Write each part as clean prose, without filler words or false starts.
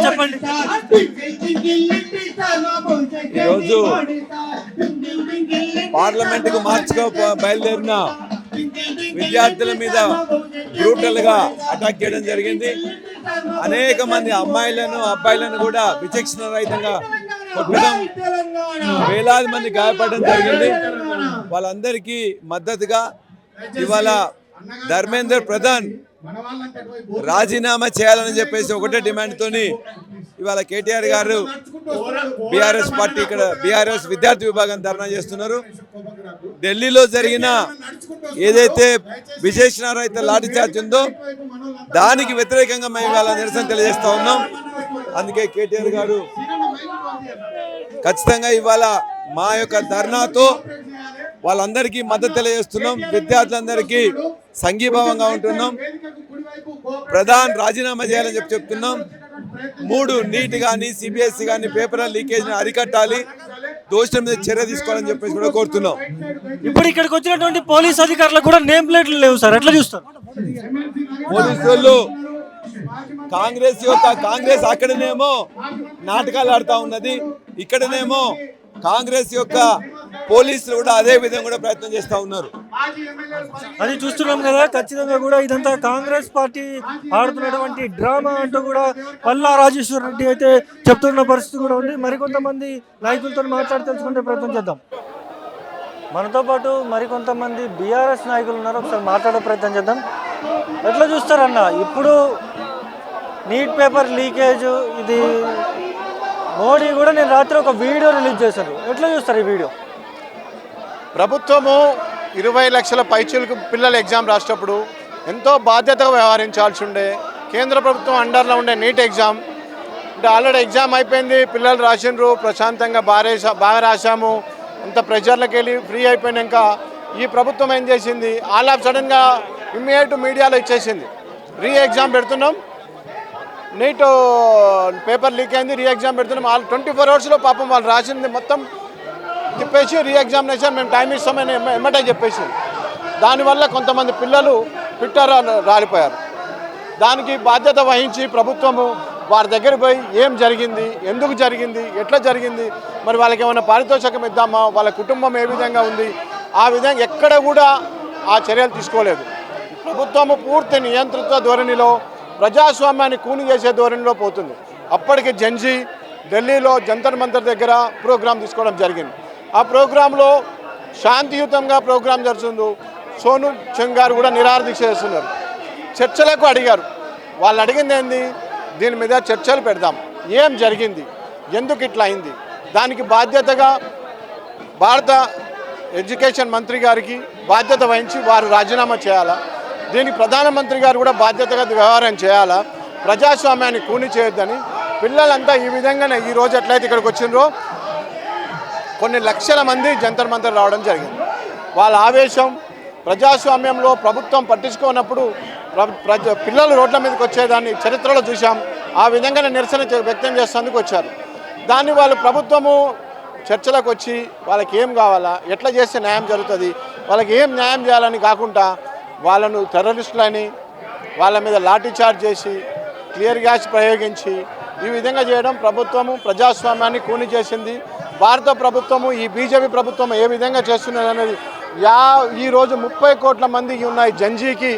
చెప్పండి. ఈరోజు పార్లమెంటుకు మార్చిగా బయలుదేరిన విద్యార్థుల మీద బ్రూటల్ గా అటాక్ చేయడం జరిగింది. అనేక మంది అమ్మాయిలను అబ్బాయిలను కూడా విచక్షణ రహితంగా కొట్టడం, వేలాది మంది గాయపడడం జరిగింది. వాళ్ళందరికీ మద్దతుగా ఇవాళ ధర్మేందర్ ప్రధాన్ రాజీనామా చేయాలని చెప్పేసి ఒకటే డిమాండ్ తోని ఇవాళ కేటీఆర్ గారు బీఆర్ఎస్ పార్టీ ఇక్కడ బీఆర్ఎస్ విద్యార్థి విభాగం ధర్నా చేస్తున్నారు. ఢిల్లీలో జరిగిన ఏదైతే విశేషణ రహిత లాఠీ చార్జ్ ఉందో దానికి వ్యతిరేకంగా మేము ఇవాళ నిరసన తెలియజేస్తా ఉన్నాం. అందుకే కేటీఆర్ గారు ఖచ్చితంగా ఇవాళ మా యొక్క ధర్నాతో వాళ్ళందరికీ మద్దతు తెలియజేస్తున్నాం. విద్యార్థులందరికీ సంఘీభావంగా ఉంటున్నాం. ప్రధాన్ రాజీనామా చేయాలని చెప్తున్నాం. 3 నీట్ కానీ సిబిఎస్ఈ కానీ పేపర్ లీకేజ్ అరికట్టాలి, దోషుల మీద చర్య తీసుకోవాలని చెప్పేసి కూడా కోరుతున్నాం. ఇప్పుడు ఇక్కడికి వచ్చినటువంటి పోలీస్ అధికారులకు కూడా నేమ్ ప్లేట్లు లేవు సార్, ఎట్లా చూస్తారు? పోలీసు వాళ్ళు కాంగ్రెస్ అక్కడనేమో నాటకాలు ఆడుతూ ఉన్నది, ఇక్కడనేమో కాంగ్రెస్ యొక్క పోలీసులు కూడా అదే విధంగా కూడా ప్రయత్నం చేస్తూ ఉన్నారు. అది చూస్తున్నాం కదా. ఖచ్చితంగా కూడా ఇదంతా కాంగ్రెస్ పార్టీ ఆడుతున్నటువంటి డ్రామా అంటూ కూడా పల్లా రాజేశ్వర్ రెడ్డి అయితే చెప్తున్న పరిస్థితి కూడా ఉంది. మరికొంతమంది నాయకులతో మాట్లాడి తెలుసుకునే ప్రయత్నం చేద్దాం. మనతో పాటు మరికొంతమంది బీఆర్ఎస్ నాయకులు ఉన్నారు, ఒకసారి మాట్లాడే ప్రయత్నం చేద్దాం. ఎట్లా చూస్తారన్న ఇప్పుడు నీట్ పేపర్ లీకేజ్ ఇది మోడీ కూడా నేను రాత్రి ఒక వీడియో రిలీజ్ చేశారు, ఎట్లా చూస్తారు ఈ వీడియో? ప్రభుత్వము 20 లక్షల పైచీలకు పిల్లల ఎగ్జామ్ రాసేటప్పుడు ఎంతో బాధ్యతగా వ్యవహరించాల్సి ఉండే. కేంద్ర ప్రభుత్వం అండర్లో ఉండే నీట్ ఎగ్జామ్ అంటే ఆల్రెడీ ఎగ్జామ్ అయిపోయింది, పిల్లలు రాసిండ్రు, ప్రశాంతంగా బాగా రాశాము, అంత ప్రెషర్లకు వెళ్ళి ఫ్రీ అయిపోయినాక ఈ ప్రభుత్వం ఏం చేసింది, ఆల్ ఆఫ్ సడన్గా ఇమ్మీడియట్ మీడియాలో ఇచ్చేసింది, రీ ఎగ్జామ్ పెడుతున్నాం, నీట్ పేపర్ లీక్ అయింది, రీ ఎగ్జామ్ పెడుతున్నాం. 24 అవర్స్లో పాపం వాళ్ళు రాసింది మొత్తం చెప్పేసి రీ ఎగ్జామినేషన్ మేము టైం ఇస్తామని ఎమ్మటే చెప్పేసి దానివల్ల కొంతమంది పిల్లలు ట్విట్టర్ రాలిపోయారు. దానికి బాధ్యత వహించి ప్రభుత్వము వారి దగ్గర పోయి ఏం జరిగింది, ఎందుకు జరిగింది, ఎట్లా జరిగింది, మరి వాళ్ళకి ఏమైనా పారితోషికం ఇద్దామా, వాళ్ళ కుటుంబం ఏ విధంగా ఉంది, ఆ విధంగా ఎక్కడ కూడా ఆ చర్యలు తీసుకోలేదు. ప్రభుత్వము పూర్తి నియంత్రిత ధోరణిలో ప్రజాస్వామ్యాన్ని కూని చేసే ధోరణిలో పోతుంది. అప్పటికి జంజీ ఢిల్లీలో జంతర్ మంతర్ దగ్గర ప్రోగ్రాం తీసుకోవడం జరిగింది. ఆ ప్రోగ్రాంలో శాంతియుతంగా ప్రోగ్రాం జరుగుతుంది. సోను చంద్ గారు కూడా నిరాహారదీక్ష చేస్తున్నారు. చర్చలకు అడిగారు, వాళ్ళు అడిగింది ఏంది, దీని మీద చర్చలు పెడదాం, ఏం జరిగింది, ఎందుకు ఇట్లా అయింది, దానికి బాధ్యతగా భారత ఎడ్యుకేషన్ మంత్రి గారికి బాధ్యత వహించి వారు రాజీనామా చేయాలా, దీనికి ప్రధానమంత్రి గారు కూడా బాధ్యతగా వ్యవహారం చేయాలా, ప్రజాస్వామ్యాన్ని కూని చేయొద్దని పిల్లలంతా ఈ విధంగానే ఈరోజు ఎట్లయితే ఇక్కడికి వచ్చిండ్రో కొన్ని లక్షల మంది జంతర్ మంతర్ రావడం జరిగింది. వాళ్ళ ఆవేశం ప్రజాస్వామ్యంలో ప్రభుత్వం పట్టించుకోనప్పుడు పిల్లలు రోడ్ల మీదకి వచ్చేదాన్ని చరిత్రలో చూసాం. ఆ విధంగానే నిరసన వ్యక్తం చేసేందుకు వచ్చారు. దాన్ని వాళ్ళు ప్రభుత్వము చర్చలకు వచ్చి వాళ్ళకి ఏం కావాలా, ఎట్లా చేస్తే న్యాయం జరుగుతుంది, వాళ్ళకి ఏం న్యాయం చేయాలని కాకుండా వాళ్ళను టెర్రరిస్టులని వాళ్ళ మీద లాఠీ చార్జ్ చేసి క్లియర్ గ్యాస్ ప్రయోగించి ఈ విధంగా చేయడం ప్రభుత్వము ప్రజాస్వామ్యాన్ని కూని చేసింది. భారత ప్రభుత్వము ఈ బీజేపీ ప్రభుత్వం ఏ విధంగా చేస్తున్నది అనేది ఈరోజు 30 కోట్ల మంది ఉన్న ఈ జంజీకి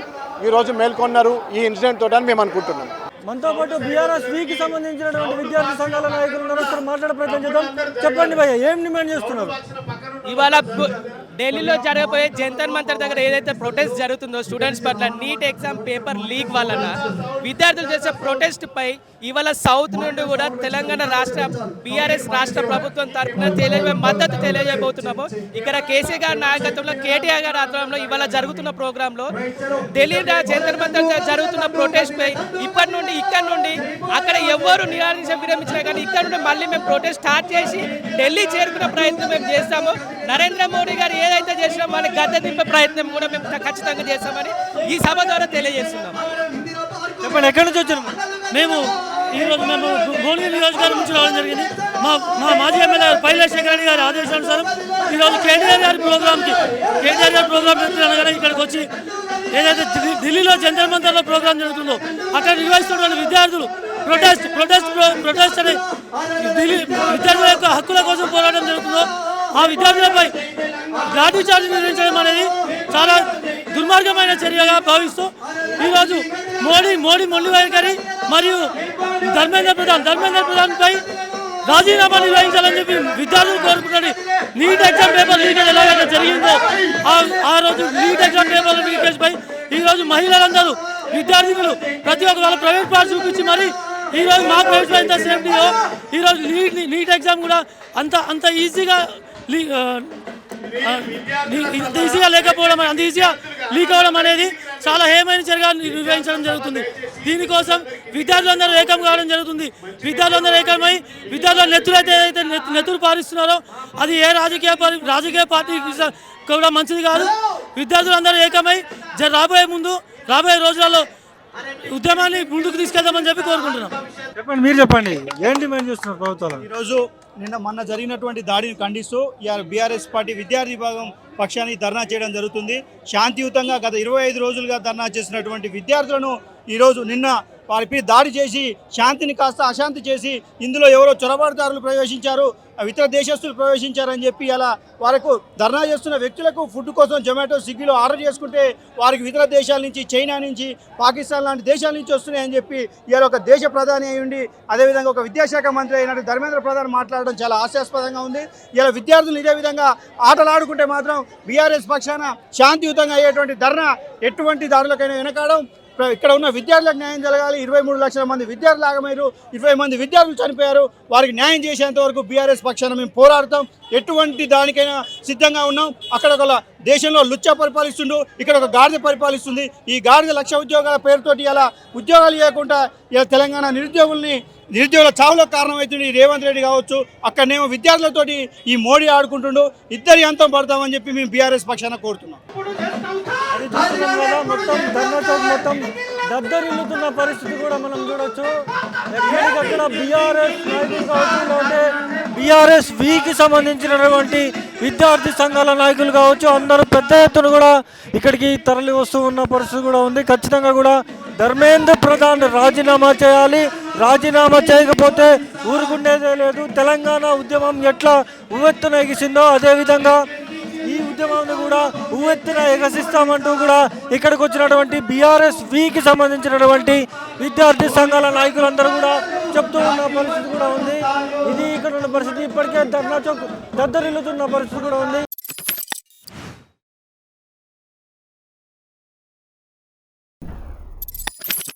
ఈరోజు మేల్కొన్నారు ఈ ఇన్సిడెంట్ తోటి అని మేము అనుకుంటున్నాం. మనతో పాటు బీఆర్ఎస్ వీకి సంబంధించినటువంటి విద్యార్థి సంఘాల నాయకులు ఉన్నారు, మాట్లాడే ప్రయత్నం చేద్దాం. చెప్పండి భయ్య, ఏం డిమాండ్ చేస్తున్నారు? ఇవాళ ఢిల్లీలో జరగబోయే జంతర్ మంతర్ దగ్గర ఏదైతే ప్రొటెస్ట్ జరుగుతుందో స్టూడెంట్స్ పట్ల నీట్ ఎగ్జామ్ పేపర్ లీక్ వలన విద్యార్థులు చేసే ప్రొటెస్ట్ పై ఇవాళ సౌత్ నుండి కూడా తెలంగాణ రాష్ట్ర బీఆర్ఎస్ రాష్ట్ర ప్రభుత్వం తరఫున మద్దతు తెలియజేయబోతున్నాము. ఇక్కడ కేసీ గారి నాయకత్వంలో కేటీఆర్ గారి ఆధ్వర్యంలో ఇవాళ జరుగుతున్న ప్రోగ్రాంలో ఢిల్లీ జంతర్ మంతర్ జరుగుతున్న ప్రొటెస్ట్ పై ఇప్పటి నుండి ఇక్కడ నుండి అక్కడ ఎవరు నిరాదీక్ష విరమించినా కానీ ఇక్కడ నుండి మళ్ళీ మేము ప్రొటెస్ట్ స్టార్ట్ చేసి ఢిల్లీ చేరుకునే ప్రయత్నం మేము చేస్తాము. నరేంద్ర మోడీ గారు ఏదైతే చేసినా వాళ్ళని గద్దె దింపే ప్రయత్నం కూడా మేము ఖచ్చితంగా చేస్తామని ఈ సభ ద్వారా తెలియజేస్తున్నాము. చెప్పండి, ఎక్కడి నుంచి వచ్చాము? మేము ఈరోజు భువనగిరి నియోజకవర్గం నుంచి రావడం జరిగింది. మా మాజీ ఎమ్మెల్యే పైలా శేఖర్ గారి ఆదేశానుసారం ఈరోజు కేటీఆర్ గారి ప్రోగ్రామ్ పెడుతున్నాను. ఇక్కడికి వచ్చి ఏదైతే ఢిల్లీలో జంతర్ మంతర్లో ప్రోగ్రాం జరుగుతుందో అక్కడ నిర్వహిస్తున్నటువంటి విద్యార్థులు ప్రొటెస్ట్ అనే ఢిల్లీ విద్యార్థుల యొక్క హక్కుల కోసం పోరాటం జరుగుతుందో ఆ విద్యార్థులపై లాఠీ చార్జ్ నిర్వహించడం అనేది చాలా దుర్మార్గమైన చర్యగా భావిస్తూ ఈరోజు మొండి వైఖరి మరియు ధర్మేంద్ర ప్రధాన్ పై రాజీనామా నిర్వహించాలని చెప్పి విద్యార్థులు కోరుకుంటారు. నీట్ ఎగ్జామ్ పేపర్ లీకేజ్ ఎలాగైతే జరిగిందో ఆ రోజు నీట్ ఎగ్జామ్ పేపర్ లీకేజ్ పై ఈరోజు మహిళలందరూ విద్యార్థినులు ప్రతి ఒక్క వాళ్ళ ప్రైవేట్ పార్ట్ చూపించి మరి ఈరోజు మా ప్రైవేట్ ఎంత సేఫ్టీయో ఈరోజు నీట్ ఎగ్జామ్ కూడా అంత ఈజీగా లేకపోవడం, అంత ఈజీగా లీక్ అవ్వడం అనేది చాలా హేమైన చర్యగా నిర్వహించడం జరుగుతుంది. దీనికోసం విద్యార్థులందరూ ఏకం కావడం జరుగుతుంది. విద్యార్థులందరూ ఏకమై విద్యార్థుల నెత్తులు పారిస్తున్నారో అది ఏ రాజకీయ పార్టీకి కూడా మంచిది కాదు. విద్యార్థులందరూ ఏకమై రాబోయే రోజులలో ఉద్యమాన్ని ముందుకు తీసుకెళ్దామని చెప్పి కోరుకుంటున్నాం. చెప్పండి, మీరు చెప్పండి, ఏం డిమాండ్ చేస్తున్నారు ప్రభుత్వాలు? ఈరోజు మొన్న జరిగినటువంటి దాడిని ఖండిస్తూ బీఆర్ఎస్ పార్టీ విద్యార్థి విభాగం పక్షాన్ని ధర్నా చేయడం జరుగుతుంది. శాంతియుతంగా గత 25 రోజులుగా ధర్నా చేసినటువంటి విద్యార్థులను ఈరోజు నిన్న వారిపై దాడి చేసి శాంతిని కాస్త అశాంతి చేసి ఇందులో ఎవరో చొరబాటుదారులు ప్రవేశించారు, ఇతర దేశస్తులు ప్రవేశించారని చెప్పి అలా వారికి ధర్నా చేస్తున్న వ్యక్తులకు ఫుడ్ కోసం జొమాటో స్విగ్గీలో ఆర్డర్ చేసుకుంటే వారికి ఇతర దేశాల నుంచి, చైనా నుంచి, పాకిస్తాన్ లాంటి దేశాల నుంచి వస్తున్నాయని చెప్పి ఇవాళ ఒక దేశ ప్రధాని అయి ఉండి అదేవిధంగా ఒక విద్యాశాఖ మంత్రి అయినట్టు ధర్మేంద్ర ప్రధాన్ మాట్లాడడం చాలా హాస్యాస్పదంగా ఉంది. ఇలా విద్యార్థులు ఇదే విధంగా ఆటలాడుకుంటే మాత్రం బీఆర్ఎస్ పక్షాన శాంతియుతంగా అయ్యేటువంటి ధర్నా ఎటువంటి దాడులకైనా వెనకాడడం. ఇక్కడ ఉన్న విద్యార్థులకు న్యాయం జరగాలి. 23 లక్షల మంది విద్యార్థులు ఆగమయ్యారు, 20 మంది విద్యార్థులు చనిపోయారు. వారికి న్యాయం చేసేంత వరకు బీఆర్ఎస్ పక్షాన మేము పోరాడతాం. ఎటువంటి దానికైనా సిద్ధంగా ఉన్నాం. అక్కడ ఒక దేశంలో లుచ్చ పరిపాలిస్తుండు, ఇక్కడ ఒక గాడిద పరిపాలిస్తుంది. ఈ గాడిద 1,00,000 ఉద్యోగాల పేరుతోటి ఇలా ఉద్యోగాలు ఇవ్వకుండా ఇలా తెలంగాణ నిరుద్యోగుల చావులకు కారణమవుతుంది రేవంత్ రెడ్డి కావచ్చు. అక్కడనేమో విద్యార్థులతోటి ఈ మోడీ ఆడుకుంటుండు. ఇద్దరి అంతం పడతామని చెప్పి మేము బీఆర్ఎస్ పక్షాన కోరుతున్నాం. అది చూస్తున్నాం కదా, మొత్తం ధర్నా చౌక్ మొత్తం దద్దరిల్లుతున్న పరిస్థితి కూడా మనం చూడొచ్చు. ఎక్కడికక్కడ బీఆర్ఎస్ నాయకులు కావచ్చు, లేదంటే బీఆర్ఎస్ వీకి సంబంధించినటువంటి విద్యార్థి సంఘాల నాయకులు కావచ్చు, అందరూ పెద్ద ఎత్తున కూడా ఇక్కడికి తరలి వస్తూ ఉన్న పరిస్థితి కూడా ఉంది. ఖచ్చితంగా కూడా ధర్మేంద్ర ప్రధాన్ రాజీనామా చేయాలి. రాజీనామా చేయకపోతే ఊరుకుండేదే లేదు. తెలంగాణ ఉద్యమం ఎట్లా ఉవ్వెత్తున ఎగిసిందో అదేవిధంగా ఈ ఉద్యమాన్ని కూడా ఉవ్వెత్తున ఎగసిస్తామంటూ కూడా ఇక్కడికి వచ్చినటువంటి బీఆర్ఎస్ వీకి సంబంధించినటువంటి విద్యార్థి సంఘాల నాయకులందరూ కూడా చెప్తూ ఉన్న పరిస్థితి కూడా ఉంది. ఇది ఇక్కడ ఉన్న పరిస్థితి. ఇప్పటికే ధర్నా చౌక్ దద్దరిల్లుతున్న పరిస్థితి కూడా ఉంది.